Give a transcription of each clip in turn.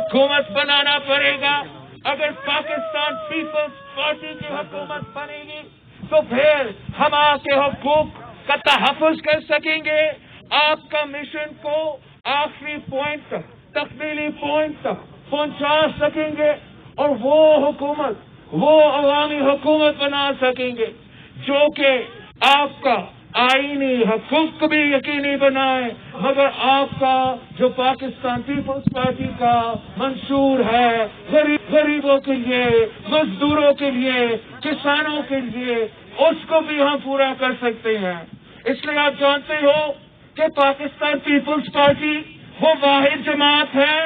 हुकूमत बनाना पड़ेगा। अगर पाकिस्तान पीपल्स पार्टी की हुकूमत बनेगी तो फिर हम आपके हुकूक का तहफ़्फ़ुज़ कर सकेंगे, आपका मिशन को आखिरी पॉइंट तक, तकमीली पॉइंट तक पहुंचा सकेंगे और वो हुकूमत, वो अवामी हुकूमत बना सकेंगे जो कि आपका आईनी हकूक को भी यकीनी बनाए, मगर आपका जो पाकिस्तान पीपल्स पार्टी का मंशूर है गरीबों के लिए, मजदूरों के लिए, किसानों के लिए, उसको भी हम पूरा कर सकते हैं। इसलिए आप जानते हो कि पाकिस्तान पीपल्स पार्टी वो वाहिद जमात है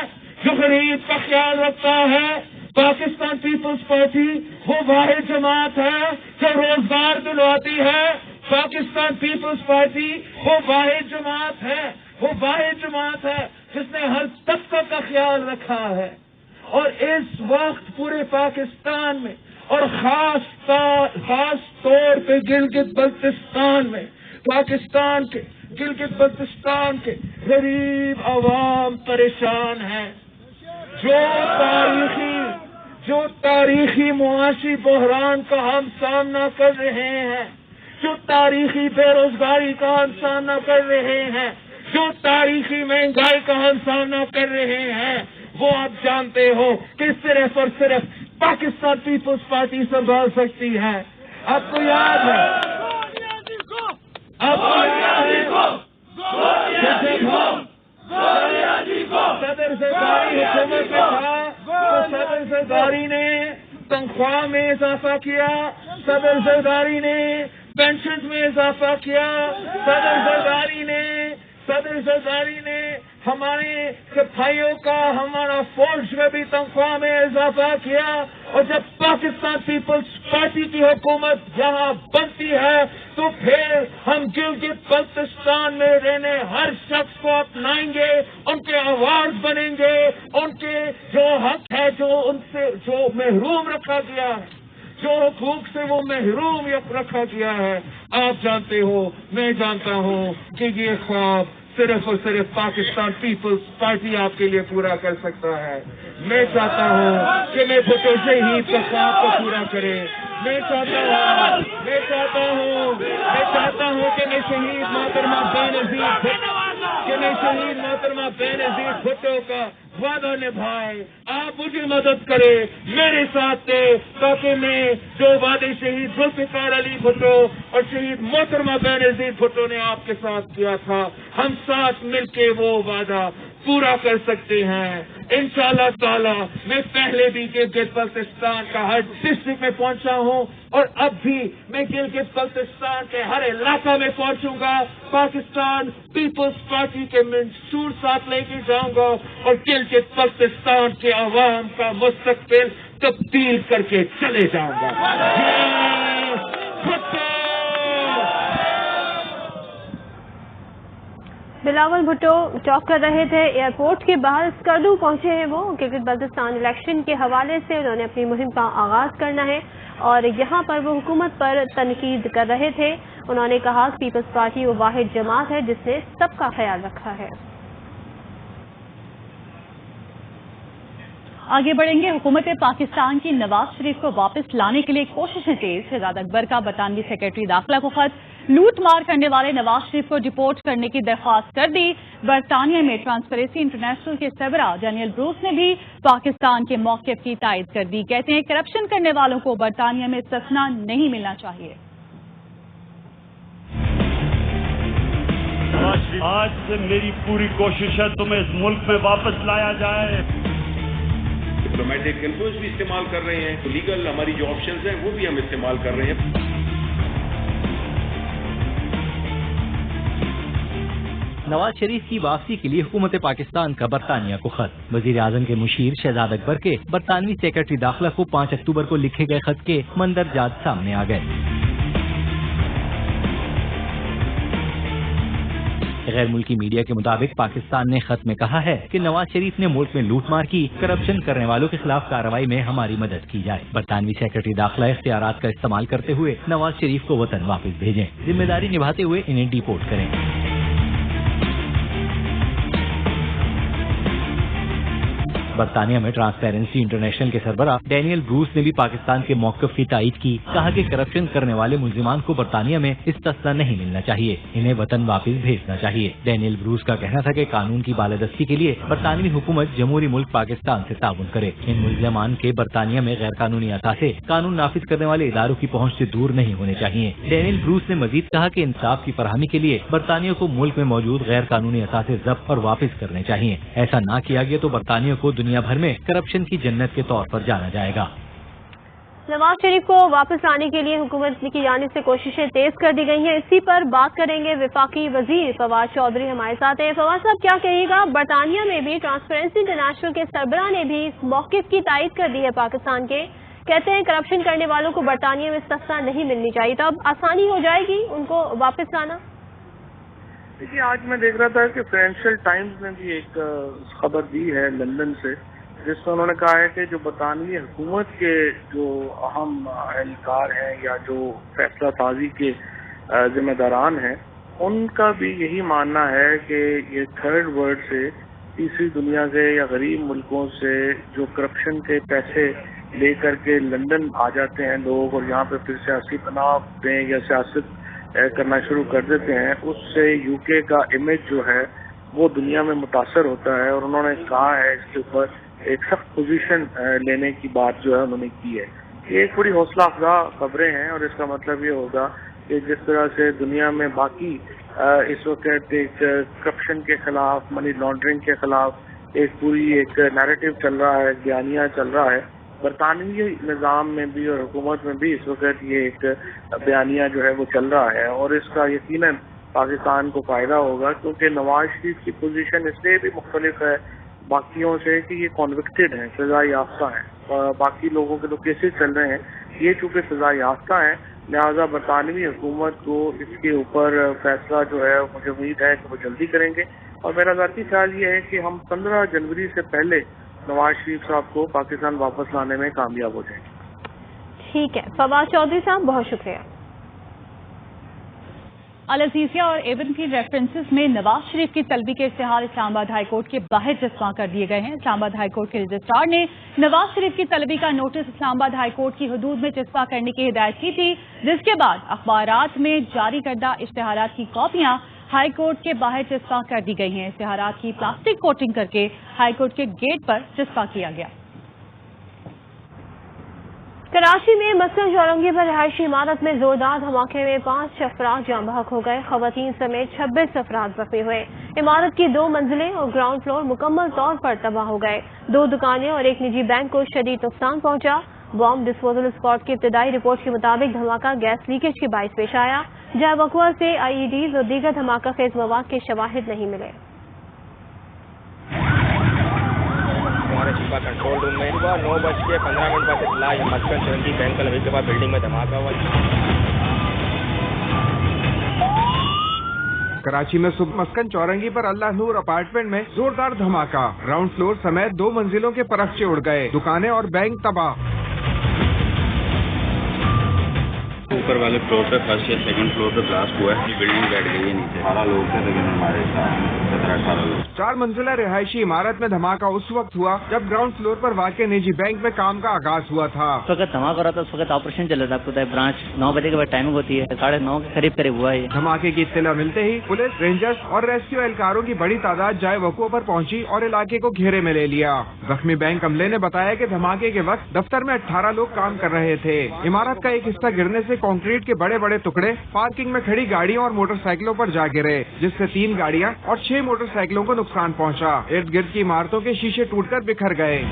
जो गरीब का ख्याल रखता है। पाकिस्तान पीपल्स पार्टी वो वाहिद जमात है जो रोजगार दिलवाती है। पाकिस्तान पीपल्स पार्टी वो वाहिद जमात है, वो वाहिद जमात है जिसने हर तबका का ख्याल रखा है। और इस वक्त पूरे पाकिस्तान में और खास तौर पे गिलगित बल्तिस्तान में, पाकिस्तान के गिलगित बल्तिस्तान के गरीब अवाम परेशान हैं। जो तारीखी मुआशी बहरान का हम सामना कर रहे हैं, जो तारीखी बेरोजगारी का हम सामना कर रहे हैं, जो तारीखी महंगाई का हम सामना कर रहे हैं, वो आप जानते हो कि सिर्फ और सिर्फ पाकिस्तान पीपल्स पार्टी संभाल सकती है। आपको याद है, सदर सरदारी हुकूमत में था तो सदर सरदारी ने तनख्वाह में इजाफा किया, सदर सरदारी ने पेंशन में इजाफा किया, सदर सरदारी ने हमारे सिपाहियों का, हमारा फौज में भी तनख्वाह में इजाफा किया। और जब पाकिस्तान पीपल्स पार्टी की हुकूमत यहाँ बनती है तो फिर हम गिलगित बल्तिस्तान में रहने हर शख्स को अपनाएंगे, उनके आवाज बनेंगे, उनके जो हक है, जो उनसे जो महरूम रखा गया है, जो हुकूक से वो महरूम रखा गया है, आप जानते हो, मैं जानता हूँ कि ये ख्वाब सिर्फ और सिर्फ पाकिस्तान पीपल्स पार्टी आपके लिए पूरा कर सकता है। मैं चाहता हूँ कि मैं भुट्टो शहीद का ख्वाब को पूरा करे। मैं चाहता हूँ कि मैं शहीद मोहतरमा बेनज़ीर भुट्टो का वादा निभाए। आप मुझे मदद करें, मेरे साथ थे, ताकि मैं जो वादे शहीद जुल्फ़िकार अली भुट्टो और शहीद मोहतरमा बेनज़ीर भुट्टो ने आपके साथ किया था, हम साथ मिलके वो वादा पूरा कर सकते हैं। इंशाअल्लाह ताला मैं पहले भी गिलगित बल्तिस्तान का हर डिस्ट्रिक्ट में पहुंचा हूं और अब भी मैं गिलगित बल्तिस्तान के हर इलाका में पहुंचूंगा। पाकिस्तान पीपल्स पार्टी के मंशूर साथ लेके जाऊंगा और गिलगित बल्तिस्तान के अवाम का मुस्तकबिल तब्दील करके चले जाऊंगा। बिलावल भुट्टो टॉक कर रहे थे एयरपोर्ट के बाहर स्कर्दू पहुंचे हैं। वो गिलगित बल्तिस्तान इलेक्शन के हवाले से उन्होंने अपनी मुहिम का आगाज करना है और यहाँ पर वो हुकूमत पर तनकीद कर रहे थे। उन्होंने कहा कि पीपल्स पार्टी वो वाहिद जमात है जिसने सबका ख्याल रखा है। आगे बढ़ेंगे। हुकूमत पाकिस्तान की नवाज शरीफ को वापस लाने के लिए कोशिशें तेज। शहजाद अकबर का बरतानवी सेक्रेटरी दाखिला को खत। लूट मार करने वाले नवाज शरीफ को डिपोर्ट करने की दरख्वास्त कर दी। बरतानिया में ट्रांसपेरेंसी इंटरनेशनल के सरबराह डैनियल ब्रूस ने भी पाकिस्तान के मौक़िफ़ की तायद कर दी। कहते हैं करप्शन करने वालों को बरतानिया में सफना नहीं मिलना चाहिए। आज से मेरी पूरी कोशिश है तुम्हें इस मुल्क में वापस लाया जाए। डिप्लोमेटिक इन्फ्लुएंस भी इस्तेमाल कर रहे हैं, तो लीगल हमारी जो ऑप्शंस हैं वो भी हम इस्तेमाल कर रहे हैं। नवाज शरीफ की वापसी के लिए हुकूमत पाकिस्तान का बरतानिया को खत। वजीर आजम के मुशीर शहजाद अकबर के बरतानवी सेक्रेटरी दाखिला को 5 अक्टूबर को लिखे गए खत के मंदरजात सामने आ गए। गैर मुल्की मीडिया के मुताबिक पाकिस्तान ने खत में कहा है कि नवाज शरीफ ने मुल्क में लूटमार की, करप्शन करने वालों के खिलाफ कार्रवाई में हमारी मदद की जाए। बरतानवी सेक्रेटरी दाखिला इख्तियारात का इस्तेमाल करते हुए नवाज शरीफ को वतन वापस भेजें, जिम्मेदारी निभाते हुए इन्हें डिपोर्ट करें। برطانیہ میں ٹرانسپیرنسی انٹرنیشنل کے سربراہ ڈینیل بروس نے بھی پاکستان کے موقف کی تائید کی. کہا کہ کرپشن کرنے والے ملزمان کو برطانیہ میں استثنا نہیں ملنا چاہیے, انہیں وطن واپس بھیجنا چاہیے. ڈینیل بروس کا کہنا تھا کہ قانون کی بالادستی کے لیے برطانوی حکومت جمہوری ملک پاکستان سے تعاون کرے. ان ملزمان کے برطانیہ میں غیر قانونی اثاثے قانون نافذ کرنے والے اداروں کی پہنچ سے دور نہیں ہونے چاہیے. ڈینیل بروس نے مزید کہا کہ انصاف کی فراہمی کے لیے برطانیہ کو ملک میں موجود غیر قانونی اثاثے ضبط اور واپس کرنے چاہیے. ایسا نہ کیا گیا تو برطانیہ کو دنیا بھر میں کرپشن کی جنت کے طور پر جانا جائے گا. نواز شریف کو واپس لانے کے لیے حکومت کی جانب سے کوششیں تیز کر دی گئی ہیں. اسی پر بات کریں گے. وفاقی وزیر فواد چودھری ہمارے ساتھ ہیں. فواد صاحب, کیا کہیے گا؟ برطانیہ میں بھی ٹرانسپیرنسی انٹرنیشنل کے سربراہ نے بھی اس موقف کی تائید کر دی ہے پاکستان کے. کہتے ہیں کرپشن کرنے والوں کو برطانیہ میں استثنا نہیں ملنی چاہیے. تو اب آسانی ہو جائے گی ان کو واپس لانا؟ دیکھیے, آج میں دیکھ رہا تھا کہ فائنینشیل ٹائمز نے بھی ایک خبر دی ہے لندن سے, جس میں انہوں نے کہا ہے کہ جو برطانوی حکومت کے جو اہم اہلکار ہیں یا جو فیصلہ سازی کے ذمہ داران ہیں, ان کا بھی یہی ماننا ہے کہ یہ تھرڈ ورلڈ سے, تیسری دنیا سے یا غریب ملکوں سے جو کرپشن کے پیسے لے کر کے لندن آ جاتے ہیں لوگ اور یہاں پہ پھر سیاسی پناہ دیں یا سیاست کرنا شروع کر دیتے ہیں, اس سے یو کے کا امیج جو ہے وہ دنیا میں متاثر ہوتا ہے. اور انہوں نے کہا ہے اس کے اوپر ایک سخت پوزیشن لینے کی بات جو ہے انہوں نے کی ہے. یہ ایک بڑی حوصلہ افزا خبریں ہیں, اور اس کا مطلب یہ ہوگا کہ جس طرح سے دنیا میں باقی اس وقت ایک کرپشن کے خلاف, منی لانڈرنگ کے خلاف ایک پوری ایک نیریٹو چل رہا ہے, بیانیہ چل رہا ہے, برطانوی نظام میں بھی اور حکومت میں بھی اس وقت یہ ایک بیانیہ جو ہے وہ چل رہا ہے. اور اس کا یقیناً پاکستان کو فائدہ ہوگا, کیونکہ نواز شریف کی پوزیشن اس لیے بھی مختلف ہے باقیوں سے کہ یہ کنوکٹڈ ہیں, سزا یافتہ ہیں. باقی لوگوں کے تو کیسز چل رہے ہیں, یہ چونکہ سزا یافتہ ہیں, لہٰذا برطانوی حکومت کو اس کے اوپر فیصلہ جو ہے مجھے امید ہے کہ وہ جلدی کریں گے. اور میرا ذاتی خیال یہ ہے کہ ہم 15 جنوری سے پہلے نواز شریف صاحب کو پاکستان واپس لانے میں کامیاب ہو جائیں گے. ٹھیک ہے فواد چودھری صاحب, بہت شکریہ. العزیزیہ اور ایون کی ریفرنسز میں نواز شریف کی طلبی کے اشتہار اسلام آباد ہائی کورٹ کے باہر چسپاں کر دیے گئے ہیں. اسلام آباد ہائی کورٹ کے رجسٹرار نے نواز شریف کی طلبی کا نوٹس اسلام آباد ہائی کورٹ کی حدود میں چسپاں کرنے کی ہدایت کی تھی, جس کے بعد اخبارات میں جاری کردہ اشتہارات کی کاپیاں ہائی کورٹ کے باہر چسپاں کر دی گئی ہیں. اشتہارات کی پلاسٹک کوٹنگ کر کے ہائی کورٹ کے گیٹ پر چسپاں کیا گیا. کراچی میں مسکن چورنگی پر رہائشی عمارت میں زوردار دھماکے میں 5 افراد جاں بحق ہو گئے. خواتین سمیت 26 افراد زخمی ہوئے. عمارت کی 2 منزلیں اور گراؤنڈ فلور مکمل طور پر تباہ ہو گئے. 2 دکانیں اور ایک نجی بینک کو شدید نقصان پہنچا. بام ڈسپوزل اسکواڈ کی ابتدائی رپورٹ کے مطابق دھماکہ گیس لیکیج کے باعث پیش آیا. جائے وقوع سے IEDs اور دیگر دھماکہ خیز مواد کے شواہد نہیں ملے. ہمارے شفا کنٹرول روم میں 9:15 پر اطلاع مسکن چورنگی بینک کا لگی کے بعد بلڈنگ میں دھماکہ ہوا. کراچی میں صبح مسکن چورنگی پر اللہ نور اپارٹمنٹ میں زوردار دھماکہ, گراؤنڈ فلور سمیت 2 منزلوں کے پرخچے اڑ گئے. دکانیں اور بینک تباہ. اوپر والے فلور پہ فرسٹ یا سیکنڈ فلور پہ بلاسٹ ہوا ہے. بلڈنگ بیٹھ گئی ہے نیچے. 18 لوگ تھے لیکن ہمارے ساتھ 17-18 لوگ. 4 منزلہ رہائشی عمارت میں دھماکہ اس وقت ہوا جب گراؤنڈ فلور پر واقع نجی بینک میں کام کا آغاز ہوا تھا. اس وقت دھماکہ ہو رہا تھا, اس وقت آپریشن چل رہا تھا. برانچ 9 بجے کے بعد ٹائمنگ ہوتی ہے, 9:30 کے قریب ہوا ہے. دھماکے کی اطلاع ملتے ہی پولیس, رینجرز اور ریسکیو اہلکاروں کی بڑی تعداد جائے وقوع پر پہنچی اور علاقے کو گھیرے میں لے لیا. زخمی بینک عملے نے بتایا کہ دھماکے کے وقت دفتر میں 18 لوگ کام کر رہے تھے. عمارت کا ایک حصہ گرنے سے کنکریٹ کے بڑے بڑے ٹکڑے پارکنگ میں کھڑی گاڑیوں اور موٹر سائیکلوں پر جا گرے, جس سے 3 گاڑیاں اور 6 موٹر سائیکلوں کو نقصان پہنچا. ارد گرد کی عمارتوں کے شیشے ٹوٹ کر بکھر گئے.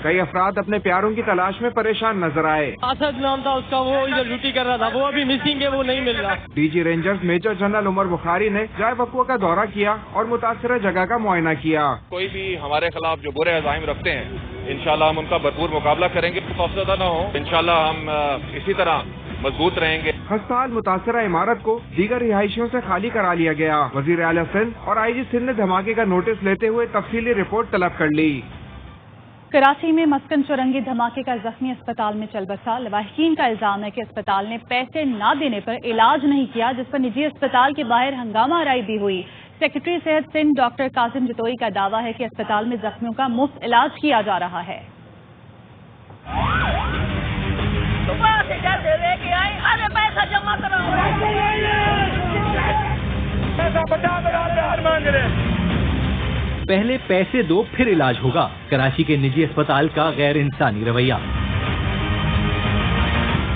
کئی افراد اپنے پیاروں کی تلاش میں پریشان نظر آئے. اسد نام تھا اس کا, وہ ادھر ڈیوٹی کر رہا تھا, وہ ابھی مسنگ ہے, وہ نہیں مل رہا. DG رینجرز میجر جنرل عمر بخاری نے جائے وقوع کا دورہ کیا اور متاثرہ جگہ کا معائنہ کیا. کوئی بھی ہمارے خلاف جو برے عزائم رکھتے ہیں, انشاءاللہ ہم ان کا بھرپور مقابلہ کریں گے. خوفزدہ نہ ہو, انشاءاللہ ہم اسی طرح مضبوط رہیں گے. خستحال متاثرہ عمارت کو دیگر رہائشیوں سے خالی کرا لیا گیا. وزیر اعلیٰ سندھ اور IG سندھ نے دھماکے کا نوٹس لیتے ہوئے تفصیلی رپورٹ طلب کر لی. کراچی میں مسکن چورنگی دھماکے کا زخمی اسپتال میں چل بسا. لواحقین کا الزام ہے کہ اسپتال نے پیسے نہ دینے پر علاج نہیں کیا, جس پر نجی اسپتال کے باہر ہنگامہ آرائی بھی ہوئی. सेक्रेटरी सेहत सिंध डॉक्टर कासिम जतोई का दावा है कि अस्पताल में जख्मियों का मुफ्त इलाज किया जा रहा है। सुबह से जैसे लेके आए, अरे पैसा जमा कराओ, पैसा 50,000 मांग रहे। पहले पैसे दो फिर इलाज होगा, कराची के निजी अस्पताल का गैर इंसानी रवैया।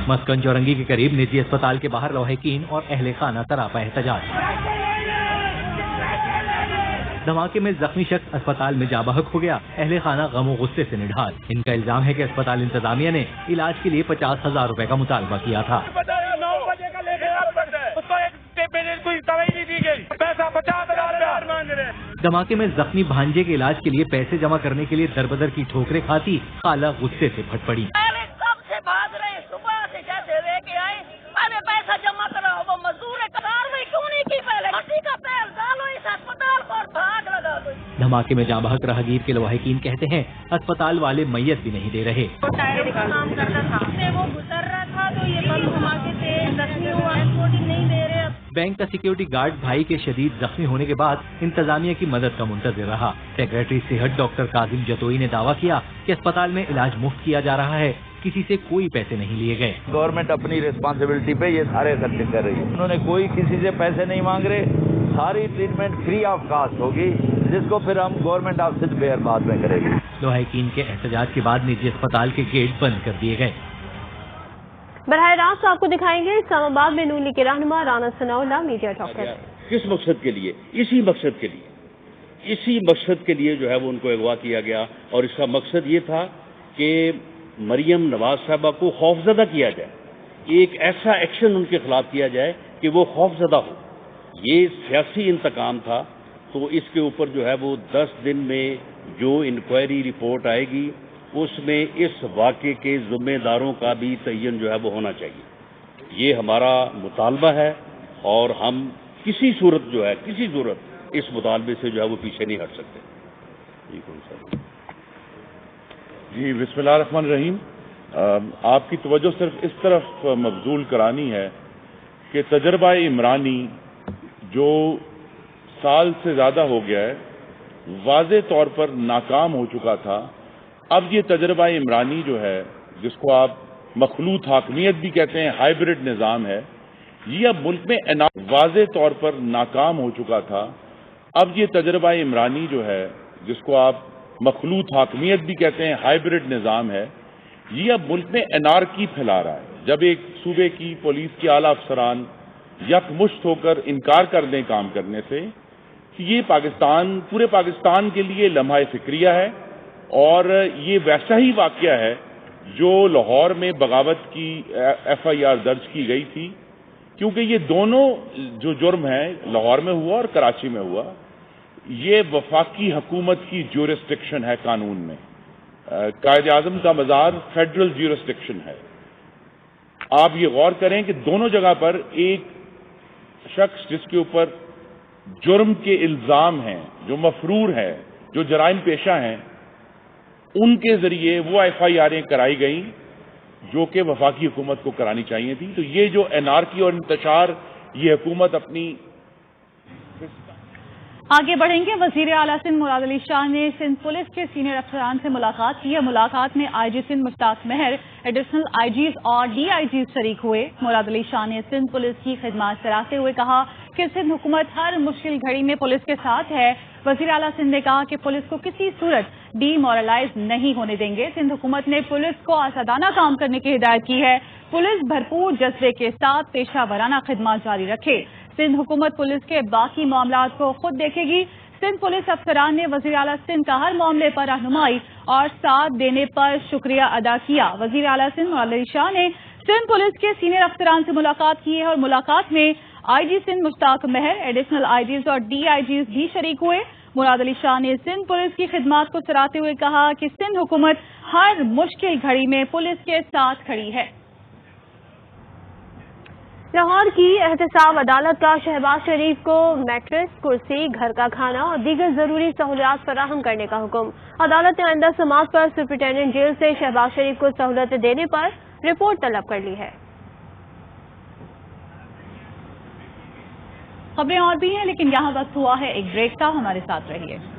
मस्कन चौरंगी के करीब निजी अस्पताल के बाहर लौहेकीन और अहले खाना सरापा एहतजाज। धमाके में जख्मी शख्स अस्पताल में जा बहक हो गया, अहले खाना गमो गुस्से से निढाल। इनका इल्जाम है कि अस्पताल इंतजामिया ने इलाज के लिए 50,000 रुपए का मुतालबा किया था। 9 बजे का लेके उसको कोई दवाई नहीं दी गई, पैसा 50,000 मांग रहे। धमाके में जख्मी भांजे के इलाज के लिए पैसे जमा करने के लिए दरबदर की ठोकरें खाती खाला गुस्से से फट पड़ी। सबसे भाग रहे, सुबह से जैसे लेके आए, अरे पैसा जमा कराओ, वो मजदूर है, कार्रवाई क्यों नहीं की पहले? हड्डी का पैर डालो इस अस्पताल पर, भाग लगा दो। धमाके में जाँ बहक राहगीर के लवाहिकीन कहते हैं अस्पताल वाले मैयत भी नहीं दे रहे। काम करता था, वो गुजर रहा था तो ये बम धमाके से जख्मी हुआ, नहीं दे रहे। बैंक का सिक्योरिटी गार्ड भाई के शदीद जख्मी होने के बाद इंतजामिया की मदद का मुंतजिर रहा। सेक्रेटरी सेहत डॉक्टर कासिम जतोई ने दावा किया कि अस्पताल में इलाज मुफ्त किया जा रहा है, किसी से कोई पैसे नहीं लिए गए। गवर्नमेंट अपनी रिस्पॉन्सिबिलिटी पे ये सारे खर्चे कर रही है, उन्होंने कोई किसी से पैसे नहीं मांग रहे, सारी ट्रीटमेंट फ्री ऑफ कास्ट होगी, जिसको फिर हम गवर्नमेंट ऑफ सिंध बेयर बाद में करेंगे। लोहाइकीन के एहतजाज के बाद निजी अस्पताल के गेट बंद कर दिए गए। बरह रास्त आपको दिखाएंगे इस्लामाबाद में नून लीग के रहनुमा राना सनाउल्लाह मीडिया टॉकर। किस मकसद के लिए? इसी मकसद के लिए जो है वो उनको अगवा किया गया, और इसका मकसद ये था कि मरियम नवाज साहबा को खौफजदा किया जाए, एक ऐसा एक्शन उनके खिलाफ किया जाए कि वो खौफजदा हो। ये सियासी इंतकाम था, तो इसके ऊपर जो है वो 10 दिन में जो इंक्वायरी रिपोर्ट आएगी उसमें इस वाक़े के जिम्मेदारों का भी तयन जो है वो होना चाहिए। ये हमारा मुतालबा है, और हम किसी सूरत इस मुतालबे से जो है वो पीछे नहीं हट सकते। जी बिस्मिल्लाहिर्रहमानिर्रहीम। आपकी तवज्जो सिर्फ इस तरफ मबजूल करानी है कि तजर्बा इमरानी जो साल से ज़्यादा हो गया है, वाज़े तौर पर नाकाम हो चुका था। अब ये तजर्बा इमरानी जो है, जिसको आप मखलूत हाकमियत भी कहते हैं, हाइब्रिड निज़ाम है, ये अब मुल्क में वाज़े तौर पर नाकाम हो चुका था। अब ये तजर्बा इमरानी जो है, जिसको आप मखलूत हाकमियत भी कहते हैं, हाइब्रिड निज़ाम है, ये अब मुल्क में एनार्की फैला रहा है। जब एक सूबे की पुलिस के आला अफसरान यकमुश्त होकर इनकार कर दें काम करने से, कि ये पूरे पाकिस्तान के लिए लम्हा फिक्रिया है, और ये वैसा ही वाक़या है जो लाहौर में बगावत की FIR दर्ज की गई थी, क्योंकि ये दोनों जो जुर्म हैं लाहौर में हुआ और कराची में हुआ, ये वफाकी हुकूमत की ज्यूरिस्डिक्शन है कानून में। कायद आज़म का मज़ार फेडरल ज्यूरिस्डिक्शन है। आप ये गौर करें कि दोनों जगह पर एक शख्स जिसके ऊपर जुर्म के इल्ज़ाम हैं, जो मफरूर है, जो जराइम पेशा हैं, उनके जरिए वो FIR'ें कराई गई जो कि वफाकी हुकूमत को करानी चाहिए थी। तो ये जो एनार्की और इंतशार ये हुकूमत अपनी आगे बढ़ेंगे। वजीर आला सिंध मुराद अली शाह ने सिंध पुलिस के सीनियर अफसरान से मुलाकात की है। मुलाकात में IG सिंध मुश्ताक महर, एडिशनल IGs और DIGs शरीक हुए। मुराद अली शाह ने सिंध पुलिस की खिदमत सराहते हुए कहा कि सिंध हुकूमत हर मुश्किल घड़ी में पुलिस के साथ है। वजीर आला सिंध ने कहा कि पुलिस को किसी सूरत डीमोरलाइज नहीं होने देंगे। सिंध हुकूमत ने पुलिस को आसादाना काम करने की हिदायत की है। पुलिस भरपूर जज्बे के साथ पेशा वराना खिदमत जारी रखे। सिंध हुकूमत पुलिस के बाकी मामलात को खुद देखेगी। सिंध पुलिस अफसरान ने वजीर आला सिंध का हर मामले पर रहनुमाई और साथ देने पर शुक्रिया अदा किया। वजीर आला सिंध मुराद अली शाह ने सिंध पुलिस के सीनियर अफसरान से मुलाकात की है, और मुलाकात में IG सिंध मुश्ताक महर, एडिशनल IGs और DIGs भी शरीक हुए। मुराद अली शाह ने सिंध पुलिस की खिदमत को सराहते हुए कहा कि सिंध हुकूमत हर मुश्किल घड़ी में पुलिस के साथ खड़ी है। लाहौर की एहतसाब अदालत का शहबाज शरीफ को मैट्रेस, कुर्सी, घर का खाना और दीगर जरूरी सहूलियात फराहम करने का हुक्म। अदालत ने आइंदा समाअत पर सुप्रिंटेंडेंट जेल से शहबाज शरीफ को सहूलत देने पर रिपोर्ट तलब कर ली है। खबरें और भी हैं, लेकिन यहाँ वक्त हुआ है एक ब्रेक का। हमारे साथ रहिए।